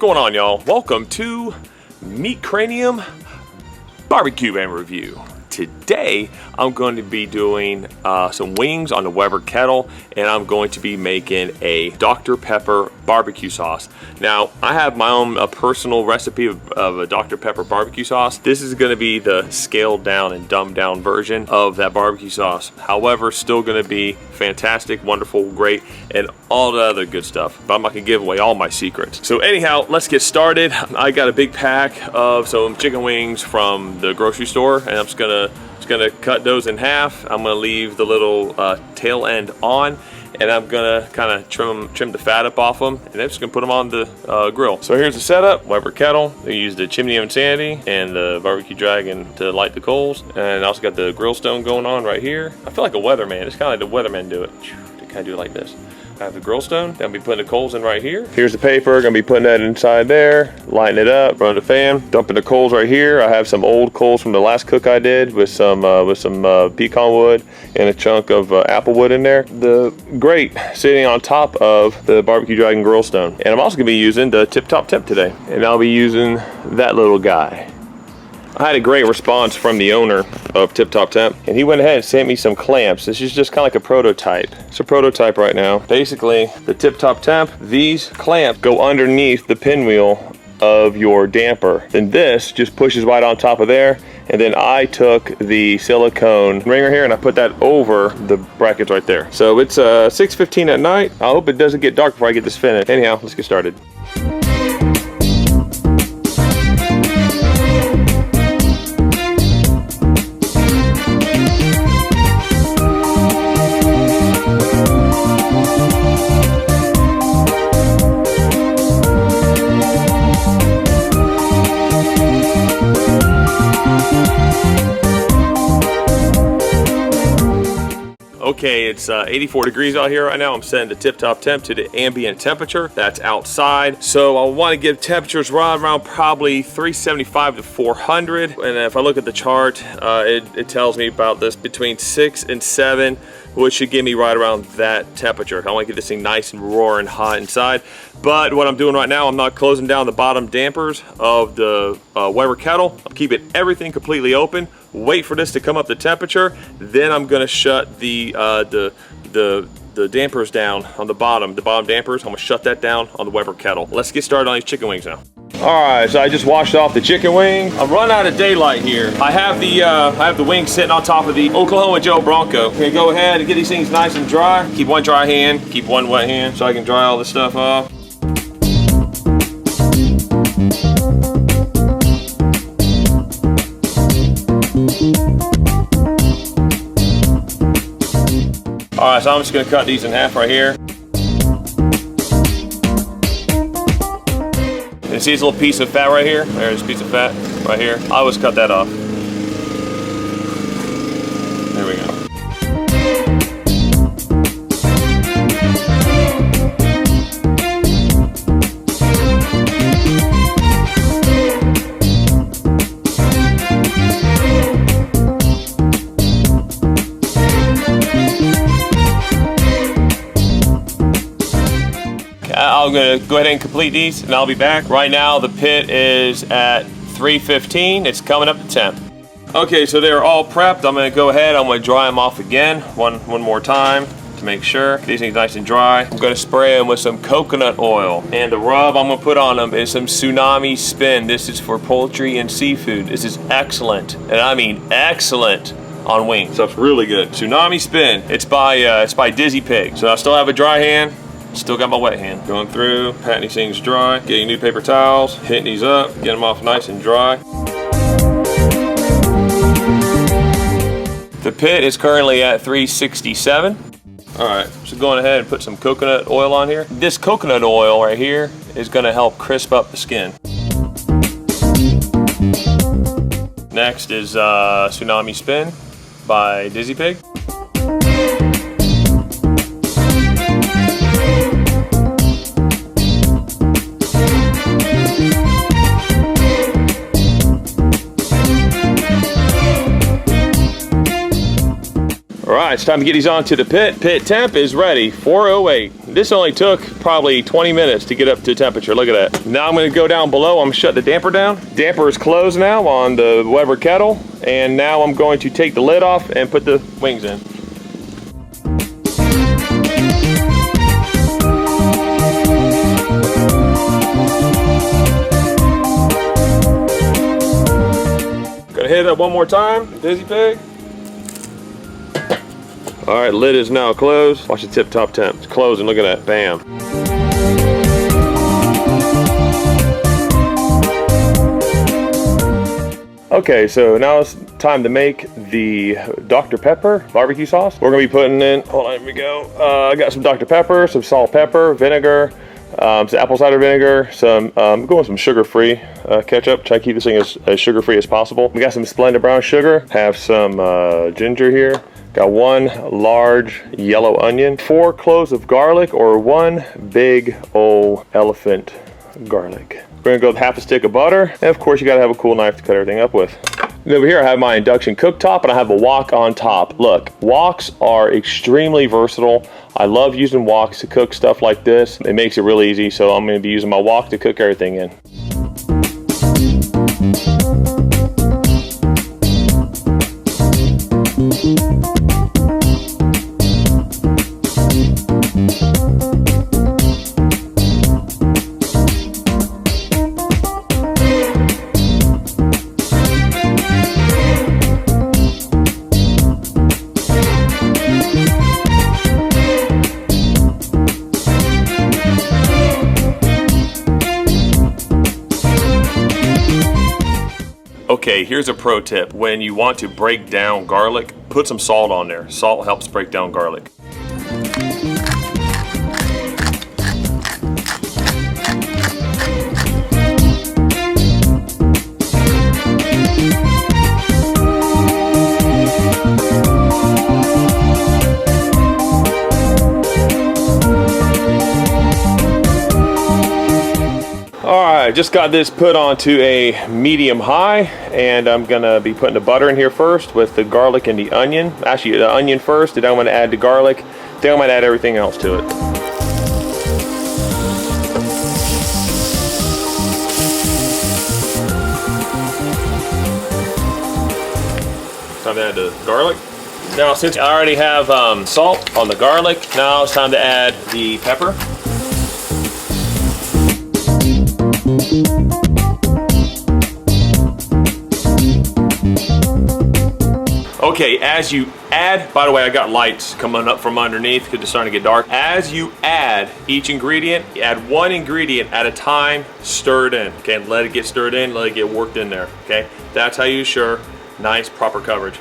going on, y'all? Welcome to Meat Cranium Barbecue and Review. Today, I'm going to be doing some wings on the Weber kettle, and I'm going to be making a Dr. Pepper barbecue sauce. Now, I have my own personal recipe of a Dr. Pepper barbecue sauce. This is going to be the scaled down and dumbed down version of that barbecue sauce. However, still going to be fantastic, wonderful, great, and all the other good stuff. But I'm not going to give away all my secrets. So anyhow, let's get started. I got a big pack of some chicken wings from the grocery store, and I'm just gonna cut those in half. I'm gonna leave the little tail end on, and I'm gonna kind of trim the fat up off them, and I'm just gonna put them on the grill. So here's the setup: Weber kettle. They use the chimney of insanity and the barbecue dragon to light the coals, and I also got the grill stone going on right here. I feel like a weatherman. It's kind of like the weathermen do it. They kind of do it like this. I have the grill stone. Gonna be putting the coals in right here. Here's the paper. Gonna be putting that inside there. Lighting it up. Running the fan. Dumping the coals right here. I have some old coals from the last cook I did with some pecan wood and a chunk of apple wood in there. The grate sitting on top of the barbecue dragon grill stone. And I'm also gonna be using the TIPTOPTEMP today. And I'll be using that little guy. I had a great response from the owner of TIPTOPTEMP, and he went ahead and sent me some clamps. This is just kind of like a prototype. It's a prototype right now. Basically, the TIPTOPTEMP, these clamps go underneath the pinwheel of your damper. Then this just pushes right on top of there, and then I took the silicone ringer here and I put that over the brackets right there. So it's 6:15 at night. I hope it doesn't get dark before I get this finished. Anyhow, let's get started. Okay, it's 84 degrees out here right now. I'm setting the TIPTOPTEMP to the ambient temperature. That's outside. So I want to give temperatures right around probably 375 to 400. And if I look at the chart, it tells me about this between 6 and 7, which should give me right around that temperature. I want to get this thing nice and roaring hot inside. But what I'm doing right now, I'm not closing down the bottom dampers of the Weber kettle. I'm keeping everything completely open. Wait for this to come up to temperature. Then I'm gonna shut the dampers down on the bottom dampers. I'm gonna shut that down on the Weber kettle. Let's get started on these chicken wings now. All right, so I just washed off the chicken wing. I'm running out of daylight here. I have the wings sitting on top of the Oklahoma Joe Bronco. I'm gonna go ahead and get these things nice and dry. Keep one dry hand, keep one wet hand, so I can dry all this stuff off. All right, so I'm just gonna cut these in half right here. And see this little piece of fat right here? There's a piece of fat right here. I always cut that off. There we go. I'm gonna go ahead and complete these and I'll be back. Right now the pit is at 315. It's coming up to temp. Okay, so they're all prepped. I'm gonna go ahead, I'm gonna dry them off again one more time to make sure. These things nice and dry. I'm gonna spray them with some coconut oil. And the rub I'm gonna put on them is some Tsunami Spin. This is for poultry and seafood. This is excellent, and I mean excellent on wings. Stuff's really good. Tsunami Spin. It's by Dizzy Pig. So I still have a dry hand. Still got my wet hand. Going through, patting these things dry, getting new paper towels, hitting these up, getting them off nice and dry. The pit is currently at 367. All right, so going ahead and put some coconut oil on here. This coconut oil right here is gonna help crisp up the skin. Next is Tsunami Spin by Dizzy Pig. All right, it's Time to get these onto the pit. Pit temp is ready, 408. This only took probably 20 minutes to get up to temperature. Look at that. Now I'm gonna go down below. I'm gonna shut the damper down. Damper is closed now on the Weber kettle. And now I'm going to take the lid off and put the wings in. Gonna hit it up one more time, Dizzy Pig. All right, lid is now closed. Watch the tip top temp. It's closing, look at that, bam. Okay, so now it's time to make the Dr. Pepper barbecue sauce. We're gonna be putting in, hold on, here we go. I got some Dr. Pepper, some salt, pepper, vinegar, some apple cider vinegar, some, I'm going with some sugar-free ketchup. Try to keep this thing as sugar-free as possible. We got some Splenda brown sugar, have some ginger here. Got 1 large yellow onion, 4 cloves of garlic, or 1 big old elephant garlic. We're gonna go with half a stick of butter, and of course you gotta have a cool knife to cut everything up with. And over here I have my induction cooktop, and I have a wok on top. Look, woks are extremely versatile. I love using woks to cook stuff like this. It makes it really easy, so I'm gonna be using my wok to cook everything in. Okay, here's a pro tip. When you want to break down garlic, put some salt on there. Salt helps break down garlic. Alright, just got this put onto a medium high, and I'm gonna be putting the butter in here first with the garlic and the onion. Actually, the onion first, and then I'm gonna add the garlic, then I'm gonna add everything else to it. Time to add the garlic. Now, since I already have salt on the garlic, now it's time to add the pepper. Okay, as you add, by the way, I got lights coming up from underneath because it's starting to get dark. As you add each ingredient, you add 1 ingredient at a time, stir it in. Okay, let it get stirred in, let it get worked in there. Okay, that's how you ensure nice, proper coverage.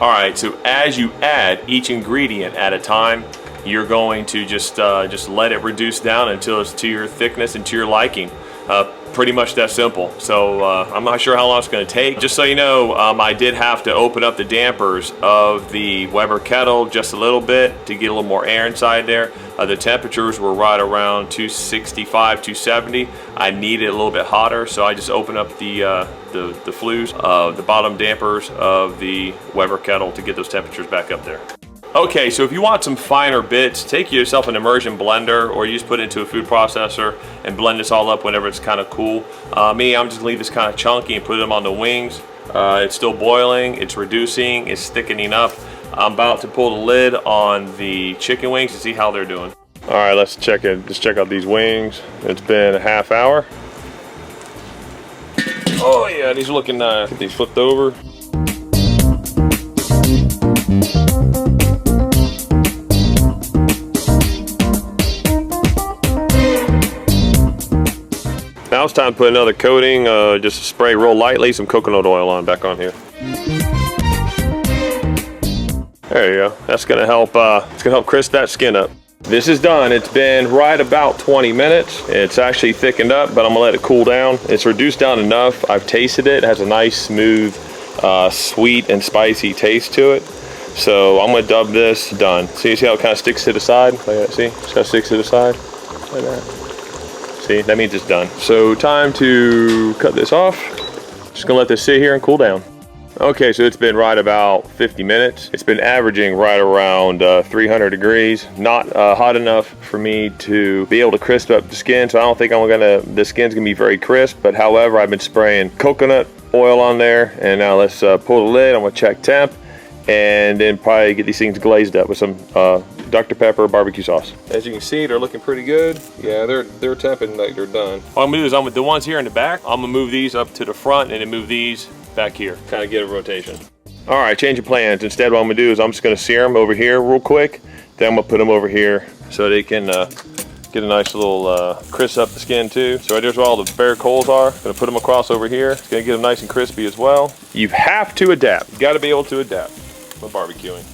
Alright, so as you add each ingredient at a time, you're going to just let it reduce down until it's to your thickness and to your liking. Pretty much that simple. So I'm not sure how long it's going to take. Just so you know, I did have to open up the dampers of the Weber kettle just a little bit to get a little more air inside there. The temperatures were right around 265, 270. I needed a little bit hotter, so I just opened up the flues, the bottom dampers of the Weber kettle to get those temperatures back up there. Okay, so if you want some finer bits, take yourself an immersion blender, or you just put it into a food processor and blend this all up whenever it's kind of cool. Me, I'm just gonna leave this kind of chunky and put them on the wings. It's still boiling, it's reducing, it's thickening up. I'm about to pull the lid on the chicken wings to see how they're doing. All right, let's check it. Let's check out these wings. It's been a half hour. Oh yeah, these are looking nice. Get these flipped over. it's time to put another coating. Just spray real lightly, some coconut oil back on here. There you go. That's gonna help. It's gonna help crisp that skin up. This is done. It's been right about 20 minutes. It's actually thickened up, but I'm gonna let it cool down. It's reduced down enough. I've tasted it. It has a nice, smooth, sweet and spicy taste to it. So I'm gonna dub this done. See how it kind of sticks to the side? Like that, see? Just kind of sticks to the side, like that. See, that means it's done. So time to cut this off. Just gonna let this sit here and cool down. Okay, so it's been right about 50 minutes. It's been averaging right around 300 degrees. Not hot enough for me to be able to crisp up the skin, so I don't think the skin's gonna be very crisp, but however, I've been spraying coconut oil on there, and now let's pull the lid. I'm gonna check temp, and then probably get these things glazed up with some Dr. Pepper barbecue sauce. As you can see, they're looking pretty good. Yeah, they're temping like they're done. All I'm gonna do is the ones here in the back, I'm gonna move these up to the front and then move these back here, kind of get a rotation. All right, change of plans. Instead, what I'm gonna do is I'm just gonna sear them over here real quick. Then I'm gonna put them over here so they can get a nice little crisp up the skin too. So right there's where all the bare coals are. Gonna put them across over here. It's gonna get them nice and crispy as well. You have to adapt. You gotta be able to adapt with barbecuing.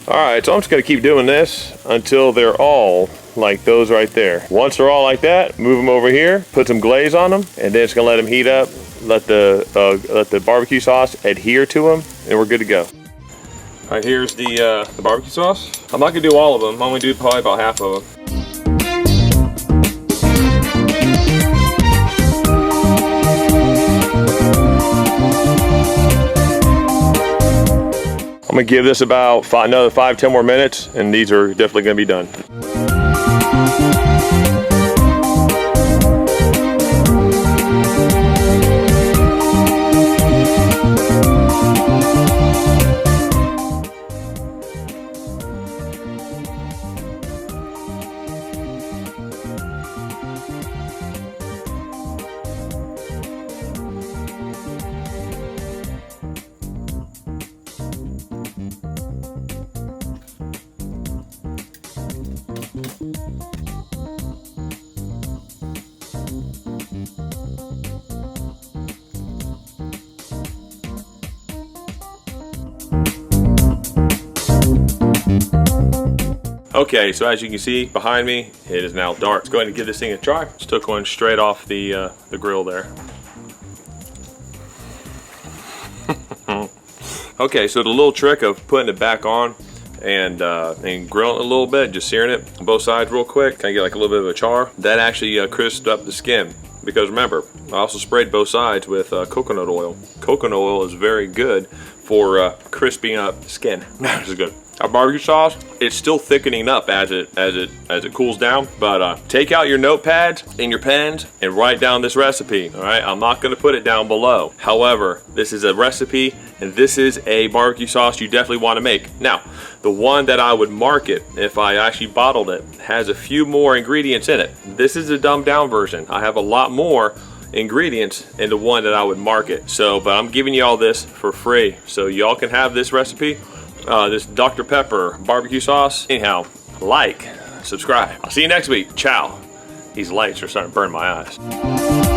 All right, so I'm just gonna keep doing this until they're all like those right there. Once they're all like that, move them over here, put some glaze on them, and then it's gonna let them heat up, let the barbecue sauce adhere to them, and we're good to go. All right, here's the barbecue sauce. I'm not gonna do all of them. I'm gonna do probably about half of them. I'm gonna give this about another 5-10 more minutes, and these are definitely gonna be done. Okay, so as you can see behind me, it is now dark. Let's go ahead and give this thing a try. Just took one straight off the grill there. Okay, so the little trick of putting it back on and grilling it a little bit, just searing it on both sides real quick, kind of get like a little bit of a char. That actually crisped up the skin. Because remember, I also sprayed both sides with coconut oil. Coconut oil is very good for crisping up skin. This is good. Our barbecue sauce, it's still thickening up as it cools down, but take out your notepads and your pens and write down this recipe. All right, I'm not gonna put it down below. However, this is a recipe and this is a barbecue sauce you definitely want to make. Now, the one that I would market if I actually bottled it has a few more ingredients in it. This is a dumbed down version. I have a lot more ingredients in the one that I would market. So, but I'm giving you all this for free, so y'all can have this recipe. This Dr. Pepper barbecue sauce. Anyhow, like, subscribe. I'll see you next week. Ciao. These lights are starting to burn my eyes.